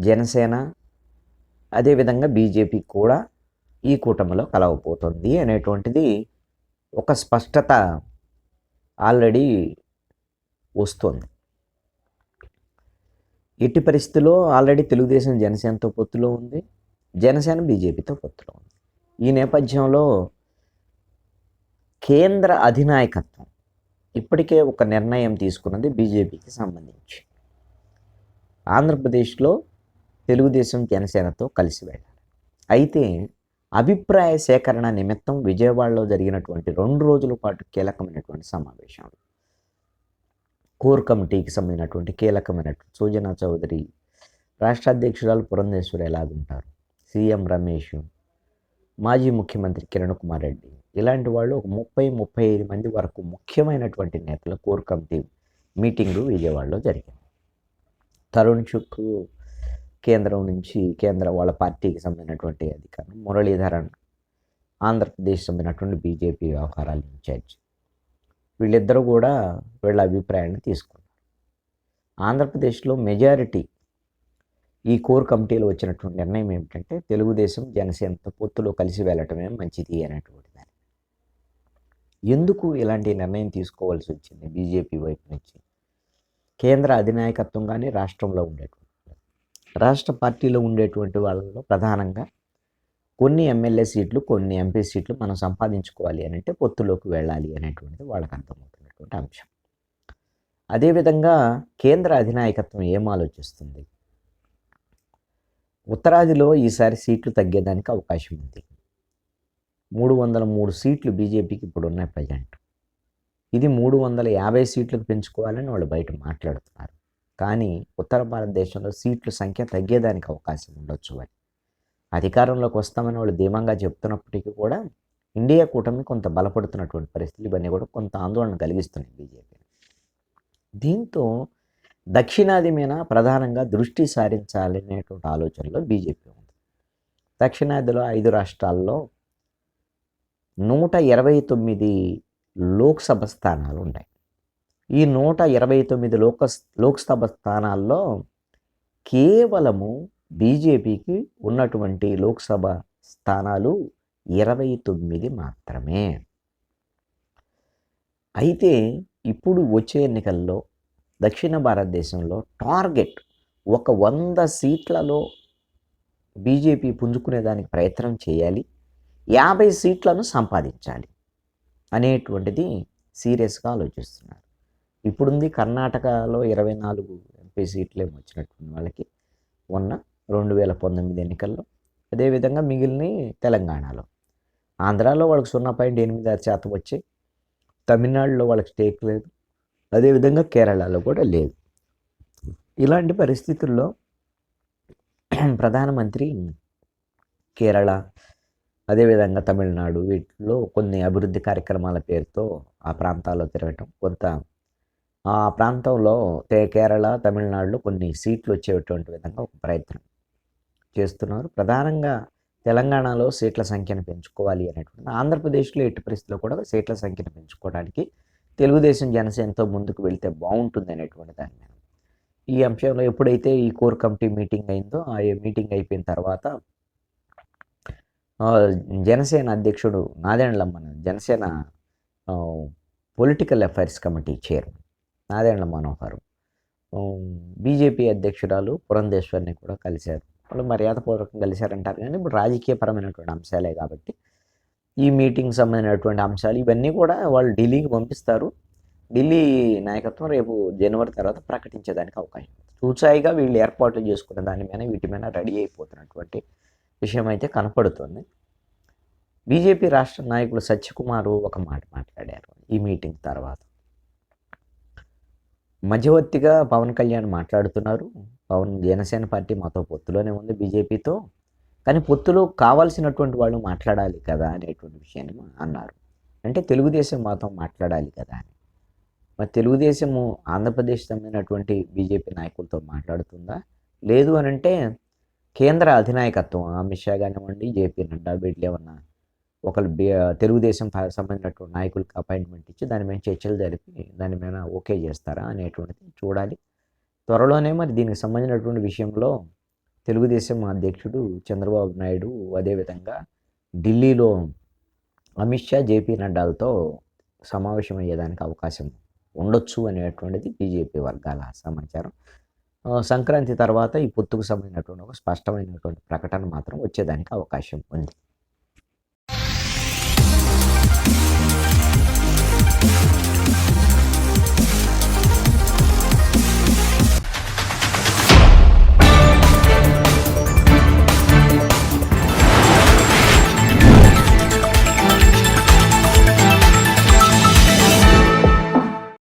జనసేన అదేవిధంగా బీజేపీ కూడా ఈ కూటమిలో కలవబోతుంది అనేటువంటిది ఒక స్పష్టత ఆల్రెడీ వస్తుంది. ఎట్టి పరిస్థితుల్లో ఆల్రెడీ తెలుగుదేశం జనసేనతో పొత్తులో ఉంది, జనసేన బీజేపీతో పొత్తులో ఉంది. ఈ నేపథ్యంలో కేంద్ర అధినాయకత్వం ఇప్పటికే ఒక నిర్ణయం తీసుకున్నది బీజేపీకి సంబంధించి. ఆంధ్రప్రదేశ్లో తెలుగుదేశం జనసేనతో కలిసి వెళ్ళాలి. అయితే అభిప్రాయ సేకరణ నిమిత్తం విజయవాడలో జరిగినటువంటి 2 రోజుల పాటు కీలకమైనటువంటి సమావేశాలు, కోర్ కమిటీకి సంబంధించినటువంటి కీలకమైనటువంటి సుజనా చౌదరి, రాష్ట్ర అధ్యక్షురాలు పురంధేశ్వరి ఎలాగుంటారు, సీఎం రమేష్, మాజీ ముఖ్యమంత్రి కిరణ్ కుమార్ రెడ్డి, ఇలాంటి వాళ్ళు ఒక 30-35 మంది వరకు ముఖ్యమైనటువంటి నేతల కోర్ కమిటీ మీటింగు విజయవాడలో జరిగింది. తరుణ్ చుక్ కేంద్ర వాళ్ళ పార్టీకి సంబంధించినటువంటి అధికారం, మురళీధరన్ ఆంధ్రప్రదేశ్ సంబంధించినటువంటి బీజేపీ వ్యవహారాల ఇన్ఛార్జ్, వీళ్ళిద్దరూ కూడా వీళ్ళ అభిప్రాయాన్ని తీసుకున్నారు. ఆంధ్రప్రదేశ్లో మెజారిటీ ఈ కోర్ కమిటీలో వచ్చినటువంటి నిర్ణయం ఏమిటంటే తెలుగుదేశం జనసేనతో పొత్తులో కలిసి వెళ్ళటమే మంచిది అనేటువంటి దాన్ని. ఎందుకు ఇలాంటి నిర్ణయం తీసుకోవాల్సి వచ్చింది బీజేపీ వైపు నుంచి? కేంద్ర అధినాయకత్వం కానీ రాష్ట్రంలో రాష్ట్ర పార్టీలో ఉండేటువంటి వాళ్ళలో ప్రధానంగా కొన్ని ఎమ్మెల్యే సీట్లు, కొన్ని ఎంపీ సీట్లు మనం సంపాదించుకోవాలి అని అంటే పొత్తులోకి వెళ్ళాలి అనేటువంటిది వాళ్ళకి అర్థమవుతున్నటువంటి అంశం. అదేవిధంగా కేంద్ర అధినాయకత్వం ఏం ఆలోచిస్తుంది? ఉత్తరాదిలో ఈసారి సీట్లు తగ్గేదానికి అవకాశం ఉంది. 303 సీట్లు బీజేపీకి ఇప్పుడు ఉన్నాయి ప్రజెంట్. ఇది 350 సీట్లకు పెంచుకోవాలని వాళ్ళు బయట మాట్లాడుతున్నారు. కానీ ఉత్తర భారతదేశంలో సీట్ల సంఖ్య తగ్గేదానికి అవకాశం ఉండొచ్చు అని అధికారంలోకి వస్తామని వాళ్ళు ధీమంగా చెప్తున్నప్పటికీ కూడా ఇండియా కూటమి కొంత బలపడుతున్నటువంటి పరిస్థితులు ఇవన్నీ కూడా కొంత ఆందోళన కలిగిస్తున్నాయి బీజేపీ. దీంతో దక్షిణాది మీద ప్రధానంగా దృష్టి సారించాలనేటువంటి ఆలోచనలో బీజేపీ ఉంది. దక్షిణాదిలో 5 రాష్ట్రాల్లో 129 లోక్సభ స్థానాలు ఉన్నాయి. ఈ 129 లోక్సభ స్థానాల్లో కేవలము బీజేపీకి ఉన్నటువంటి లోక్సభ స్థానాలు 29 మాత్రమే. అయితే ఇప్పుడు వచ్చే ఎన్నికల్లో దక్షిణ భారతదేశంలో టార్గెట్ ఒక 100 సీట్లలో బీజేపీ పుంజుకునేదానికి ప్రయత్నం చేయాలి, 50 సీట్లను సంపాదించాలి అనేటువంటిది సీరియస్గా ఆలోచిస్తున్నారు. ఇప్పుడుంది కర్ణాటకలో 24 ఎంపీ సీట్లు ఏమో వచ్చినటువంటి వాళ్ళకి ఉన్న 2019 ఎన్నికల్లో. అదేవిధంగా మిగిలిన తెలంగాణలో, ఆంధ్రాలో వాళ్ళకి 0.86% వచ్చాయి, తమిళనాడులో వాళ్ళకి స్టేక్ లేదు, అదేవిధంగా కేరళలో కూడా లేదు. ఇలాంటి పరిస్థితుల్లో ప్రధానమంత్రి కేరళ అదేవిధంగా తమిళనాడు వీటిలో కొన్ని అభివృద్ధి కార్యక్రమాల పేరుతో ఆ ప్రాంతాల్లో తిరగటం, కొంత ఆ ప్రాంతంలో కేరళ తమిళనాడులో కొన్ని సీట్లు వచ్చేటువంటి విధంగా ఒక ప్రయత్నం చేస్తున్నారు. ప్రధానంగా తెలంగాణలో సీట్ల సంఖ్యను పెంచుకోవాలి అనేటువంటి, ఆంధ్రప్రదేశ్లో ఎట్టి పరిస్థితుల్లో కూడా సీట్ల సంఖ్యను పెంచుకోవడానికి తెలుగుదేశం జనసేనతో ముందుకు వెళ్తే బాగుంటుంది అనేటువంటి దాని మీద ఈ అంశంలో ఎప్పుడైతే ఈ కోర్ కమిటీ మీటింగ్ అయిందో ఆ మీటింగ్ అయిపోయిన తర్వాత జనసేన అధ్యక్షుడు Nadendla Janasena political affairs committee chairman Nadendla Manohar BJP అధ్యక్షురాలు పురంధేశ్వరిని కూడా కలిశారు. వాళ్ళు మర్యాదపూర్వకంగా కలిశారంటారు కానీ ఇప్పుడు రాజకీయపరమైనటువంటి అంశాలే కాబట్టి ఈ మీటింగ్ సంబంధించినటువంటి అంశాలు ఇవన్నీ కూడా వాళ్ళు ఢిల్లీకి పంపిస్తారు. ఢిల్లీ నాయకత్వం రేపు జనవరి తర్వాత ప్రకటించేదానికి అవకాశం ఉంది. చూచాయిగా వీళ్ళు ఏర్పాట్లు చేసుకున్న దాని మీద వీటి మీద రెడీ అయిపోతున్నటువంటి విషయం అయితే కనపడుతుంది. బీజేపీ రాష్ట్ర నాయకులు సత్యకుమారు ఒక మాట మాట్లాడారు ఈ మీటింగ్ తర్వాత. మధ్యవర్తిగా పవన్ కళ్యాణ్ మాట్లాడుతున్నారు. జనసేన పార్టీ మాతో పొత్తులోనే ఉంది బీజేపీతో, కానీ పొత్తులో కావాల్సినటువంటి వాళ్ళు మాట్లాడాలి కదా అనేటువంటి విషయాన్ని అన్నారు. అంటే తెలుగుదేశం మాతో మాట్లాడాలి కదా అని. మరి తెలుగుదేశము ఆంధ్రప్రదేశ్ సంబంధించినటువంటి బీజేపీ నాయకులతో మాట్లాడుతుందా? లేదు అని అంటే కేంద్ర అధినాయకత్వం అమిత్ షా కానివ్వండి, జేపీ నడ్డా వీళ్ళు ఏమన్నా ఒకళ్ళు తెలుగుదేశం సంబంధించినటువంటి నాయకులకు అపాయింట్మెంట్ ఇచ్చి దాని మీద చర్చలు జరిపి దాని మీద ఓకే చేస్తారా అనేటువంటిది చూడాలి. త్వరలోనే మరి దీనికి సంబంధించినటువంటి విషయంలో తెలుగుదేశం అధ్యక్షుడు చంద్రబాబు నాయుడు అదేవిధంగా ఢిల్లీలో అమిత్ షా, జేపీ నడ్డాలతో సమావేశం అయ్యేదానికి అవకాశం ఉండొచ్చు అనేటువంటిది బీజేపీ వర్గాల సమాచారం. సంక్రాంతి తర్వాత ఈ పొత్తుకు సంబంధించినటువంటి ఒక స్పష్టమైనటువంటి ప్రకటన మాత్రం వచ్చేదానికి అవకాశం ఉంది.